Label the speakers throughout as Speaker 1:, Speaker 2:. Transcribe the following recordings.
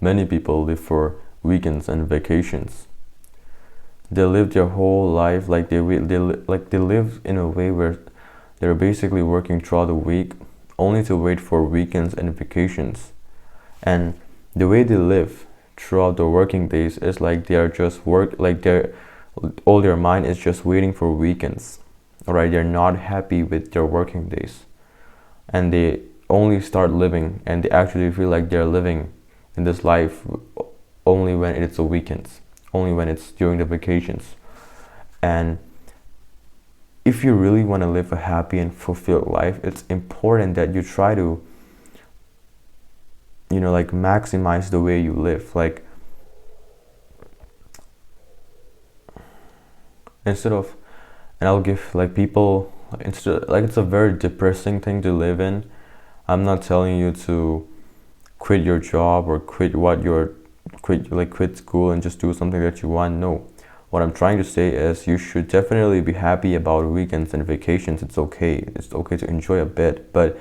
Speaker 1: Many people live for weekends and vacations. They live their whole life like they live in a way where they're basically working throughout the week only to wait for weekends and vacations. And the way they live throughout the working days is like they are just work like they're all their mind is just waiting for weekends. All right, they're not happy with their working days, and they only start living and they actually feel like they're living in this life only when it's the weekends, only when it's during the vacations. And if you really want to live a happy and fulfilled life, it's important that you try to, like maximize the way you live. Like instead of, and I'll give like people, instead, like it's a very depressing thing to live in. I'm not telling you to quit your job or quit school and just do something that you want. No. What I'm trying to say is you should definitely be happy about weekends and vacations. It's okay. It's okay to enjoy a bit. But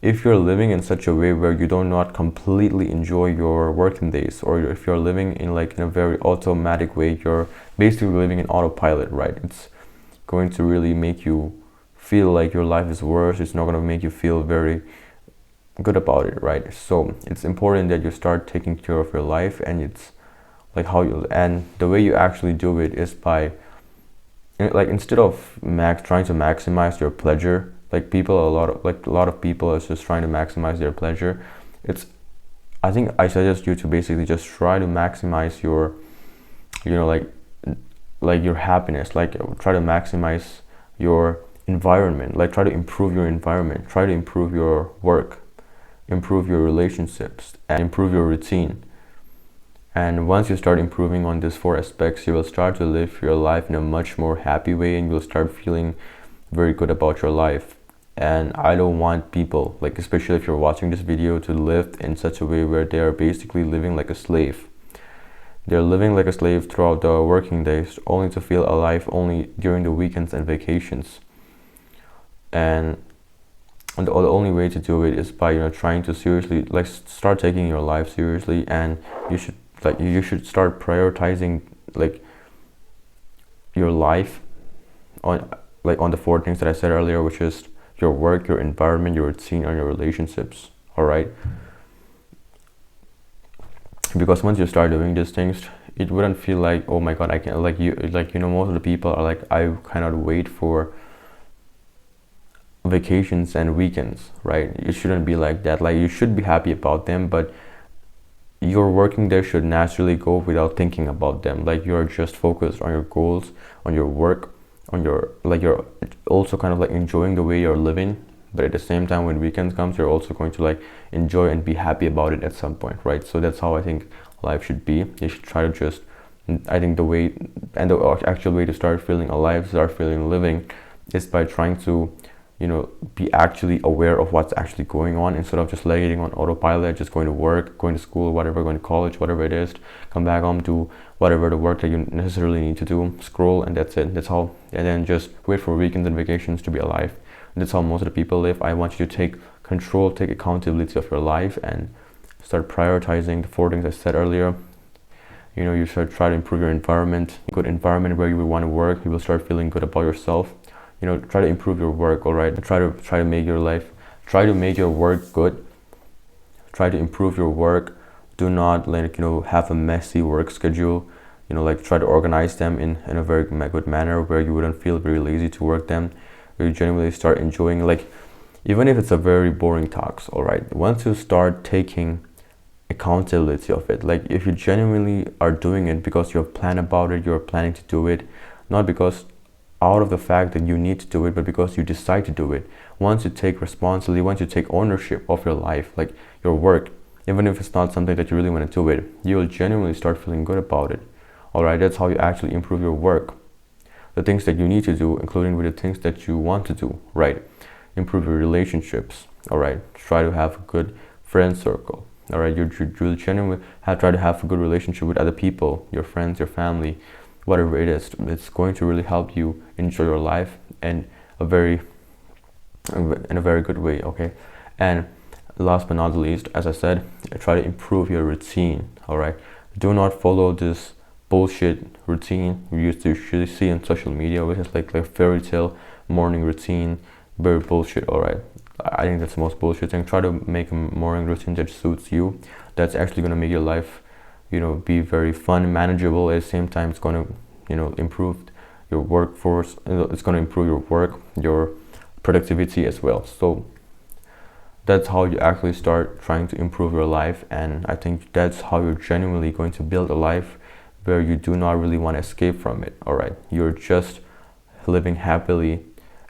Speaker 1: if you're living in such a way where you do not completely enjoy your working days, or if you're living in a very automatic way, you're basically living in autopilot, right? It's going to really make you feel like your life is worse. It's not going to make you feel very good about it, right? So it's important that you start taking care of your life, and it's like and the way you actually do it is by, like, instead of trying to maximize your pleasure, like a lot of people is just trying to maximize their pleasure. I think I suggest you to basically just try to maximize your, like your happiness. Like try to maximize your environment, like try to improve your environment, try to improve your work, improve your relationships, and improve your routine. And once you start improving on these four aspects, you will start to live your life in a much more happy way, and you'll start feeling very good about your life. And I don't want people, like especially if you're watching this video, to live in such a way where they are basically living like a slave. They're living like a slave throughout the working days, only to feel alive only during the weekends and vacations. And the only way to do it is by trying to seriously start taking your life seriously, and you should start prioritizing like your life on the four things that I said earlier, which is your work, your environment, your routine, and your relationships. All right, because once you start doing these things, it wouldn't feel like, oh my god, I can most of the people are like, I cannot wait for vacations and weekends, right? It shouldn't be like that. Like you should be happy about them, but your working day should naturally go without thinking about them. Like you're just focused on your goals, on your work, on your you're also kind of like enjoying the way you're living, but at the same time when weekends comes, you're also going to like enjoy and be happy about it at some point, right? So that's how I think life should be. You should try to just, I think the actual way to start feeling alive, start feeling living, is by trying to be actually aware of what's actually going on, instead of just letting on autopilot, just going to work, going to school, whatever, going to college, whatever it is, come back home, do whatever the work that you necessarily need to do, scroll, and that's it. That's how. And then just wait for weekends and vacations to be alive. And that's how most of the people live. I want you to take control, take accountability of your life, and start prioritizing the four things I said earlier. You should try to improve your environment, good environment where you will want to work. You will start feeling good about yourself. Try to improve your work. All right, try to make your life, try to make your work good, try to improve your work. Do not have a messy work schedule. Try to organize them in a very good manner where you wouldn't feel very lazy to work them, where you genuinely start enjoying, like, even if it's a very boring task. All right, once you start taking accountability of it, like if you genuinely are doing it because you have planned about it, you're planning to do it, not because out of the fact that you need to do it, but because you decide to do it. Once you take responsibility, once you take ownership of your life, like your work, even if it's not something that you really want to do it, you will genuinely start feeling good about it. All right, that's how you actually improve your work. The things that you need to do, including with the things that you want to do, right? Improve your relationships. All right, try to have a good friend circle. All right, you really genuinely try to have a good relationship with other people, your friends, your family, whatever it is. It's going to really help you enjoy your life in a very good way. Okay, and last but not least, as I said, try to improve your routine. All right, do not follow this bullshit routine we used to usually see on social media, which is like fairy tale morning routine. Very bullshit. All right, I think that's the most bullshit thing. Try to make a morning routine that suits you, that's actually going to make your life, be very fun, manageable. At the same time, it's going to, improve your workforce. It's going to improve your work, your productivity as well. So that's how you actually start trying to improve your life. And I think that's how you're genuinely going to build a life where you do not really want to escape from it. All right, you're just living happily,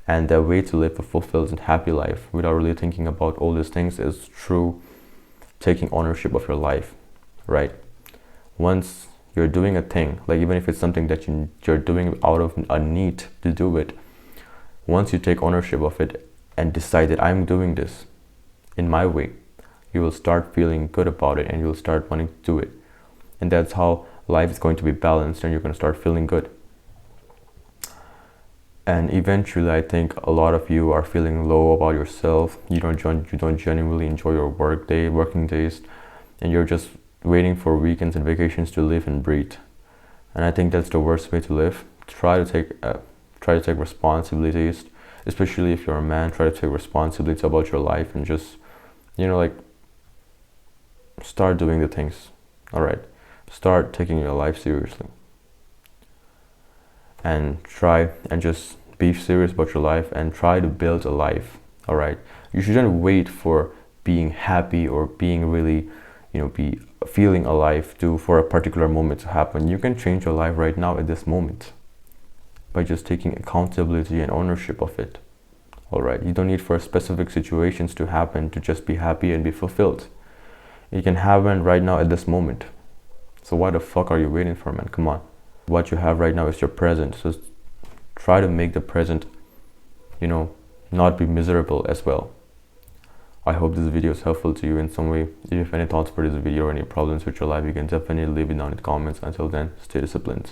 Speaker 1: and the way to live a fulfilled and happy life without really thinking about all these things is through taking ownership of your life, right? Once you're doing a thing, like even if it's something that you're doing out of a need to do it, once you take ownership of it and decide that I'm doing this in my way, you will start feeling good about it and you'll start wanting to do it. And that's how life is going to be balanced, and you're going to start feeling good. And eventually, I think a lot of you are feeling low about yourself. You don't genuinely enjoy your working days, and you're just waiting for weekends and vacations to live and breathe. And I think that's the worst way to live. Try to take responsibilities, especially if you're a man. Try to take responsibility about your life and just, start doing the things. All right, start taking your life seriously. And try and just be serious about your life and try to build a life. All right, you shouldn't wait for being happy or being really, be feeling alive for a particular moment to happen. You can change your life right now at this moment by just taking accountability and ownership of it. All right, you don't need for specific situations to happen to just be happy and be fulfilled. It can happen right now at this moment. So why the fuck are you waiting for, man? Come on. What you have right now is your present. So try to make the present, not be miserable as well. I hope this video is helpful to you in some way. If you have any thoughts for this video or any problems with your life, you can definitely leave it down in the comments. Until then, stay disciplined.